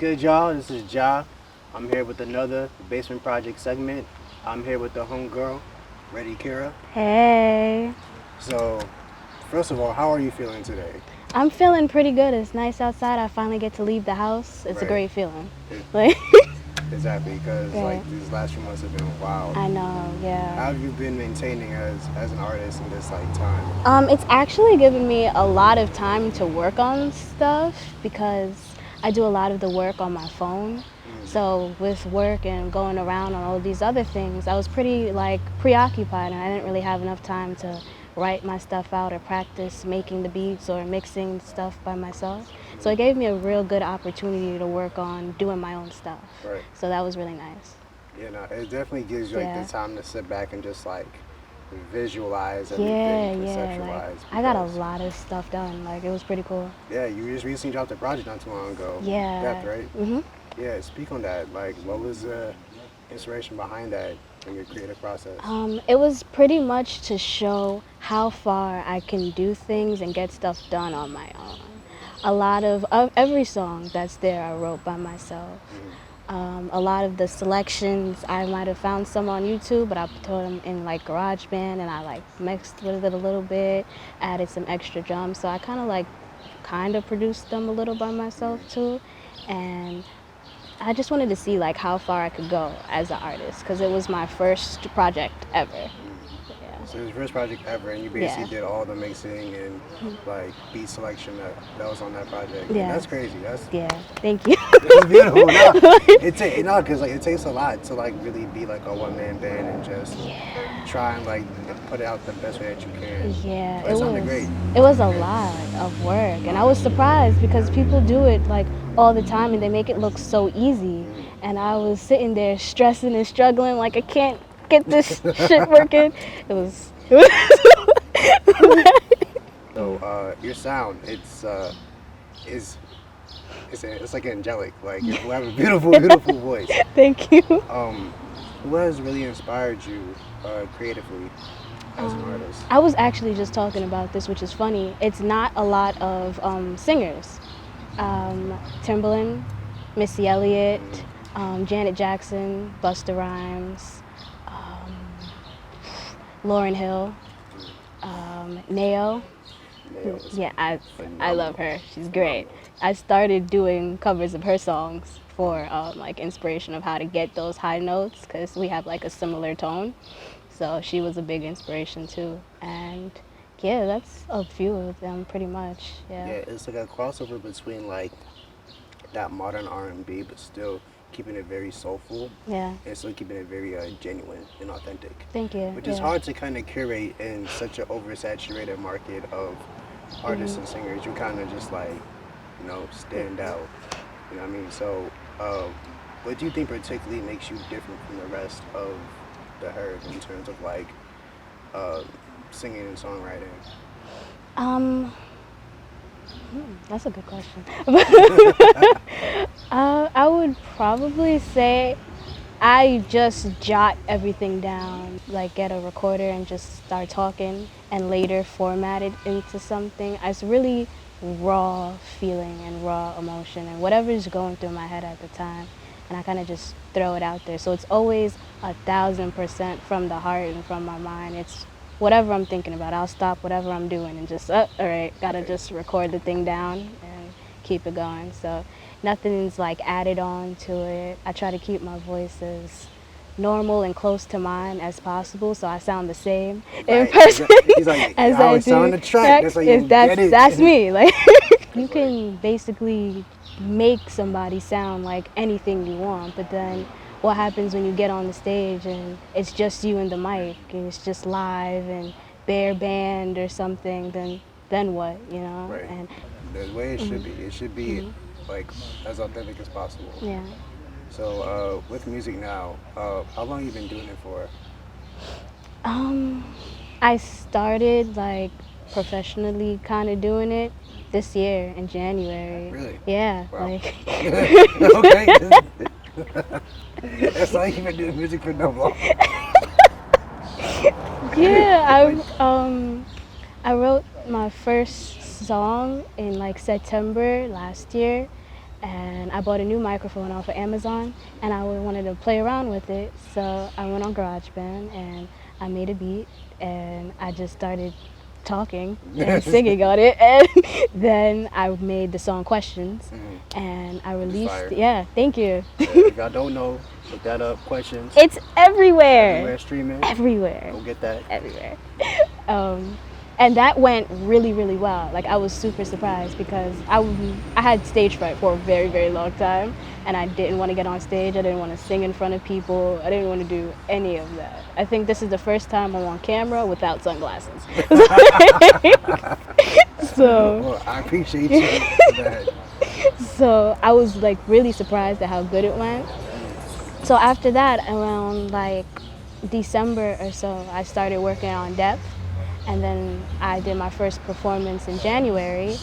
good, y'all? This is Ja. I'm here with another Basement Project segment. I'm here with the homegirl, redikiraa. Hey. So, first of all, how are you feeling today? I'm feeling pretty good. It's nice outside. I finally get to leave the house. It's a Right. great feeling. It- Exactly, because Yeah. like these last few months have been wild. I know, How yeah. have you been maintaining as an artist in this like time? It's actually given me a lot of time to work on stuff because I do a lot of the work on my phone. So with work and going around on all these other things, I was pretty like preoccupied and I didn't really have enough time to write my stuff out or practice making the beats or mixing stuff by myself. So it gave me a real good opportunity to work on doing my own stuff. Right. So that was really nice. You know, it definitely gives you like Yeah. the time to sit back and just like visualize Yeah, everything, yeah. conceptualize. Like I got a because- lot of stuff done. Like it was pretty cool. Yeah, you just recently dropped a project not too long ago. Yeah. Depth, right? Mhm. Yeah, speak on that. Like, what was the inspiration behind that in your creative process? It was pretty much to show how far I can do things and get stuff done on my own. A lot of every song that's there I wrote by myself. A lot of the selections I might have found some on YouTube, but I put them in like GarageBand and I like mixed with it a little bit, added some extra drums. So I kind of produced them a little by myself too, and I just wanted to see like how far I could go as an artist because it was my first project ever. Yeah. So it was your first project ever, and you basically Yeah. did all the mixing and like beat selection that was on that project. Yeah. And that's crazy. That's Yeah, thank you. It's beautiful. Because like it takes a lot to like really be like a one-man band and just try and like put it out the best way that you can. Yeah, But it sounded great. It was a lot of work, and I was surprised because people do it like all the time and they make it look so easy. And I was sitting there stressing and struggling, like I can't get this shit working. It was. So your sound, it's like angelic. Like you have a beautiful voice. Thank you. Who has really inspired you creatively as an artist? I was actually just talking about this, which is funny. It's not a lot of singers. Timbaland, Missy Elliott, Janet Jackson, Busta Rhymes, Lauryn Hill, Nao. Yeah, I love her. She's great. I started doing covers of her songs for like inspiration of how to get those high notes because we have like a similar tone. So she was a big inspiration too. And yeah, that's a few of them pretty much. Yeah, it's like a crossover between like that modern R&B, but still keeping it very soulful. Yeah. And still keeping it very genuine and authentic. Thank you. Which is hard to kind of curate in such an oversaturated market of artists and singers. You kind of just like, stand out. You know what I mean? So, what do you think particularly makes you different from the rest of the herd in terms of like singing and songwriting? That's a good question. I would probably say I just jot everything down, like get a recorder and just start talking and later format it into something. It's really raw feeling and raw emotion and whatever's going through my head at the time. And I kind of just throw it out there. So it's always 1,000% from the heart and from my mind. It's whatever I'm thinking about. I'll stop whatever I'm doing and just, all right, gotta just record the thing down and keep it going. So nothing's like added on to it. I try to keep my voice as normal and close to mine as possible, so I sound the same in person He's like, as I I was do. on the track. That's like, That's me. Like you can basically make somebody sound like anything you want, but then what happens when you get on the stage and it's just you and the mic and it's just live and bare band or something, then what, Right. And the way it should be. It should be like as authentic as possible. yeah. So with music now, how long have you been doing it for? I started like professionally kind of doing it this year in January. Really? Yeah. Wow. Like Okay. That's like you've been doing music for no long. yeah, I wrote my first song in like September last year, and I bought a new microphone off of Amazon, and I wanted to play around with it. So I went on GarageBand and I made a beat, and I just started talking and singing on it, and then I made the song Questions, and I released. fire. Yeah, thank you. If y'all don't know, look that up. Questions. It's everywhere. Everywhere streaming. Everywhere. Go get that. Everywhere. And that went really, really well. Like, I was super surprised because I had stage fright for a very, very long time, and I didn't want to get on stage. I didn't want to sing in front of people. I didn't want to do any of that. I think this is the first time I'm on camera without sunglasses. So, Well, I appreciate you for that. so I was like really surprised at how good it went. So after that, around like December or so, I started working on Depth, and then I did my first performance in January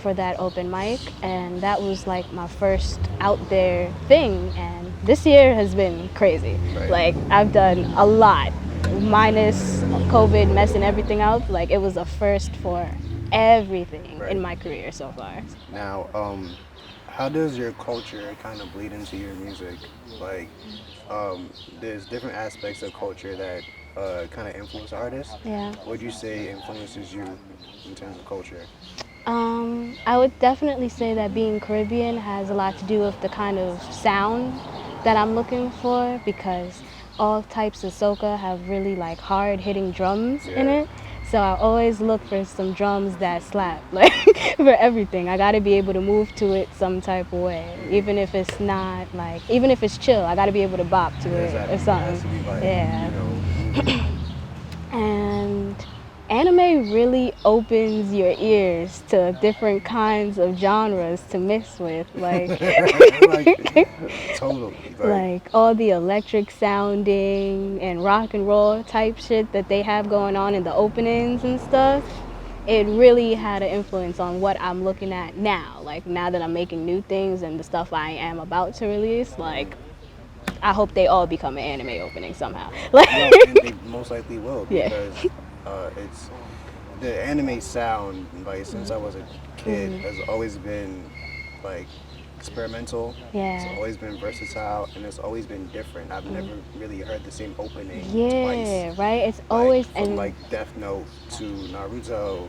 for that open mic, and that was like my first out there thing. And this year has been crazy. Right. Like, I've done a lot, minus COVID messing everything up. Like, it was a first for everything in my career so far. Now, how does your culture kind of bleed into your music? Like, there's different aspects of culture that kind of influence artists. Yeah. What would you say influences you in terms of culture? I would definitely say that being Caribbean has a lot to do with the kind of sound that I'm looking for, because all types of soca have really like hard hitting drums in it. So I always look for some drums that slap, like for everything. I gotta be able to move to it some type of way, even if it's not like, even if it's chill, I gotta be able to bop to it or something. It has to be like, Yeah. you know, And anime really opens your ears to different kinds of genres to mix with, like like, totally. like all the electric sounding and rock and roll type shit that they have going on in the openings and stuff. It really had an influence on what I'm looking at now. Like, now that I'm making new things and the stuff I am about to release, like, I hope they all become an anime opening somehow. Like, no, and they most likely will, Yeah. because it's the anime sound. Like, since I was a kid, has always been like experimental. Yeah. It's always been versatile, and it's always been different. I've never really heard the same opening yeah, twice. right? It's Like, always, from and like Death Note to Naruto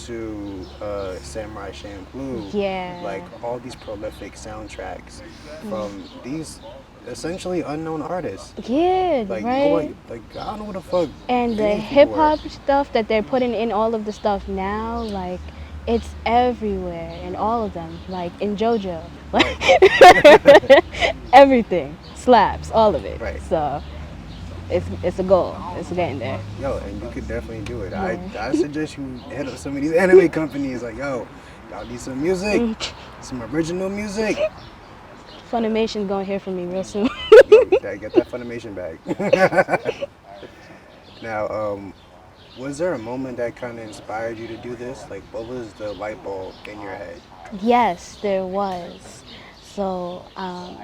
to Samurai Champloo. Yeah. Like, all these prolific soundtracks from these essentially unknown artists. yeah, Like, right? nobody, like, I don't know what the fuck. And the these people hip were. hop stuff that they're putting in all of the stuff now, like, it's everywhere in all of them. Like in JoJo, like everything slaps, all of it. Right. So it's a goal. It's getting there. Yo, and you could definitely do it. I suggest you hit up some of these anime companies. Like, yo, y'all need some music, some original music. Funimation gonna hear from me real soon. Yo, get that Funimation bag. Now, was there a moment that kind of inspired you to do this? Like, what was the light bulb in your head? Yes, there was. So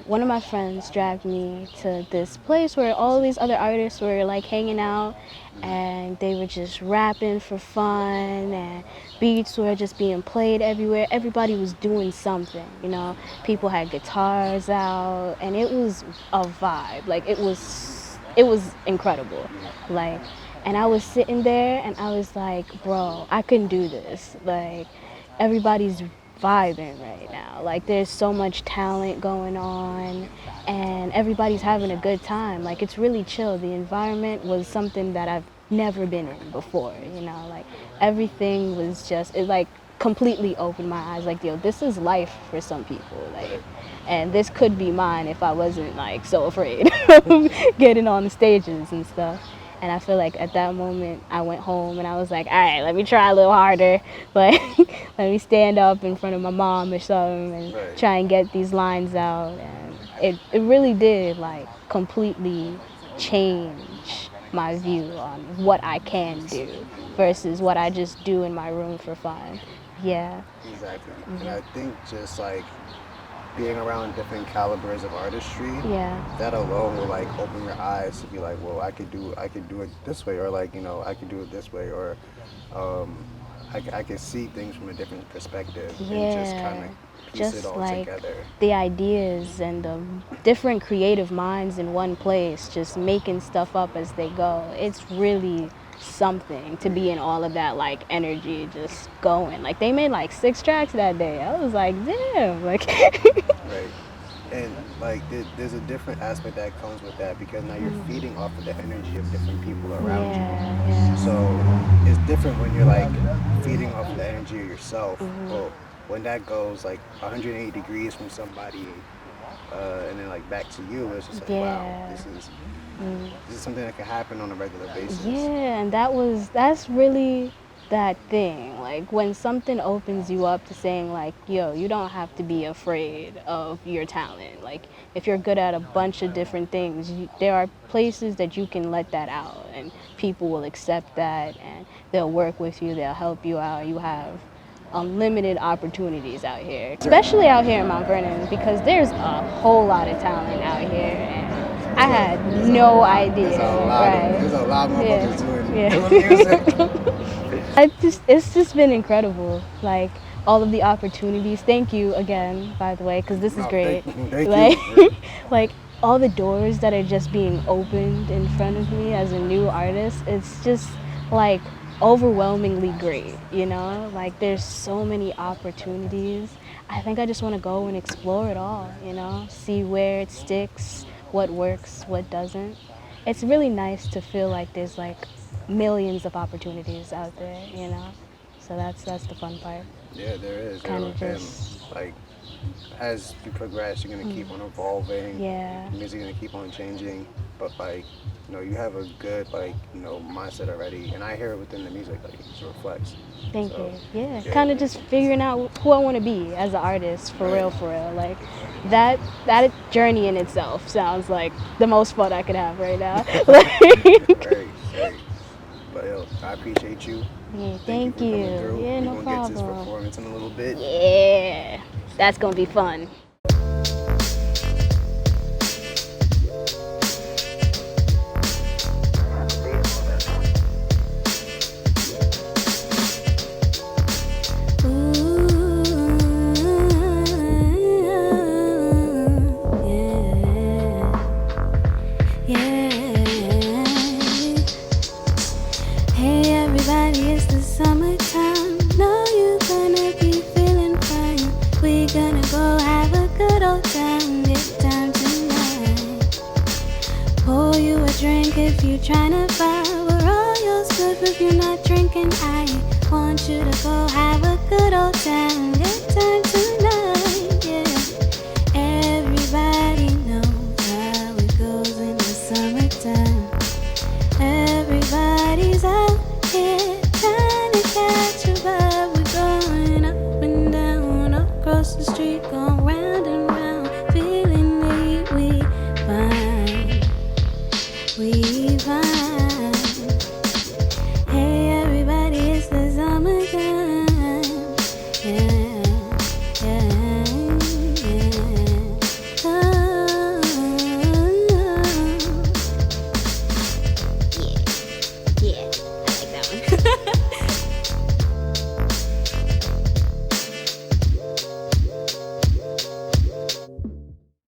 one of my friends dragged me to this place where all these other artists were like hanging out, and they were just rapping for fun, and beats were just being played everywhere. Everybody was doing something, you know. People had guitars out, and it was a vibe. Like, it was incredible. Like, and I was sitting there and I was like, bro, I couldn't do this. Like, everybody's vibing right now. Like, there's so much talent going on and everybody's having a good time. Like, it's really chill. The environment was something that I've never been in before, you know. Like, everything was just, it like completely opened my eyes. Like, yo, this is life for some people. Like, and this could be mine if I wasn't like so afraid of getting on the stages and stuff. And I feel like at that moment I went home and I was like, all right, let me try a little harder. Like, let me stand up in front of my mom or something and try and get these lines out. And it really did like completely change my view on what I can do versus what I just do in my room for fun. Yeah. Exactly. And I think just like being around different calibers of artistry, that alone will like open your eyes to be like, well, I could do it this way, or like, you know, I could do it this way, or I can see things from a different perspective and just kind of piece just it all like together. the ideas and the different creative minds in one place, just making stuff up as they go. It's really something to be in all of that like energy just going. Like they made like 6 tracks that day. I was like, damn, like Right. And like there's a different aspect that comes with that because now you're feeding off of the energy of different people around you. yeah. So it's different when you're like feeding off of the energy of yourself. But when that goes like 180 degrees from somebody, and then like back to you, it's just like wow, this is something that can happen on a regular basis. Yeah, and that's really that thing. Like when something opens you up to saying like, yo, you don't have to be afraid of your talent. Like if you're good at a bunch of different things, there are places that you can let that out and people will accept that and they'll work with you, they'll help you out. You have unlimited opportunities out here, especially out here in Mount Vernon because there's a whole lot of talent out here and I had no idea. There's a lot more motherfuckers doing music. It's just been incredible. Like all of the opportunities. Thank you again, by the way, because this is No, great. thank Like, you. like all the doors that are just being opened in front of me as a new artist. It's just like overwhelmingly great. You know, like there's so many opportunities. I think I just want to go and explore it all. You know, see where it sticks, what works, what doesn't. It's really nice to feel like there's like millions of opportunities out there, you know. So that's the fun part. Yeah, there is. Kind of And just like as you progress, you're gonna keep on evolving. yeah. Music's gonna keep on changing. But like, you have a good like, mindset already, and I hear it within the music, like it reflects. Thank So, you. Yeah, yeah. kind of just figuring out who I want to be as an artist, for Right. real, for real. Like that journey in itself sounds like the most fun I could have right now. Right, right. But yo, I appreciate you. Yeah, Thank you for coming through. Yeah, We're no gonna get to this problem. performance in a little bit. Yeah, that's gonna be fun. Hey everybody, it's the summertime. Know you gonna be feeling fine. We gonna go have a good old time. Good time tonight. Pour you a drink if you tryna buy. We're all yours good if you're not drinking. I want you to go have a good old time. Good time tonight, yeah. Everybody knows how it goes in the summertime. Everybody's out here trying to catch a vibe. We're going up and down, across the street, going round.